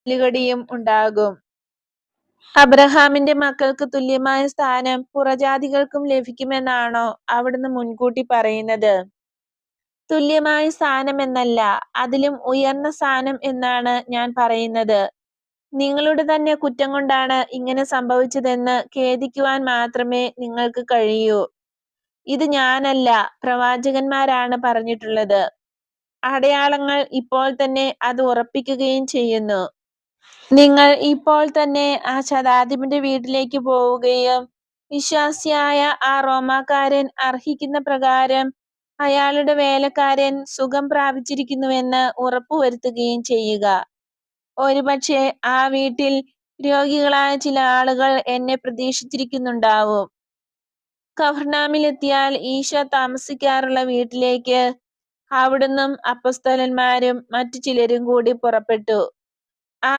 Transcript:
നിലകടിയും ഉണ്ടാകും. അബ്രഹാമിന്റെ മക്കൾക്ക് തുല്യമായ സ്ഥാനം പുറജാതികൾക്കും ലഭിക്കുമെന്നാണോ അവിടുന്ന് മുൻകൂട്ടി പറയുന്നത്? തുല്യമായ സ്ഥാനമെന്നല്ല, അതിലും ഉയർന്ന സ്ഥാനം എന്നാണ് ഞാൻ പറയുന്നത്. നിങ്ങളുടെ തന്നെ കുറ്റം കൊണ്ടാണ് ഇങ്ങനെ സംഭവിച്ചതെന്ന് ഖേദിക്കുവാൻ മാത്രമേ നിങ്ങൾക്ക് കഴിയൂ. ഇത് ഞാനല്ല, പ്രവാചകന്മാരാണ് പറഞ്ഞിട്ടുള്ളത്. അടയാളങ്ങൾ ഇപ്പോൾ തന്നെ അത് ഉറപ്പിക്കുകയും ചെയ്യുന്നു. നിങ്ങൾ ഇപ്പോൾ തന്നെ ആ ശതാധിപന്റെ വീട്ടിലേക്ക് പോവുകയും വിശ്വാസിയായ ആ റോമാക്കാരൻ അർഹിക്കുന്ന പ്രകാരം അയാളുടെ വേലക്കാരൻ സുഖം പ്രാപിച്ചിരിക്കുന്നുവെന്ന് ഉറപ്പുവരുത്തുകയും ചെയ്യുക. ഒരുപക്ഷെ ആ വീട്ടിൽ രോഗികളായ ചില ആളുകൾ എന്നെ പ്രതീക്ഷിച്ചിരിക്കുന്നുണ്ടാവും. കഫർനാമിലെത്തിയാൽ ഈശോ താമസിക്കാറുള്ള വീട്ടിലേക്ക് അവിടുന്നും അപ്പൊസ്തലന്മാരും മറ്റു ചിലരും കൂടി പുറപ്പെട്ടു.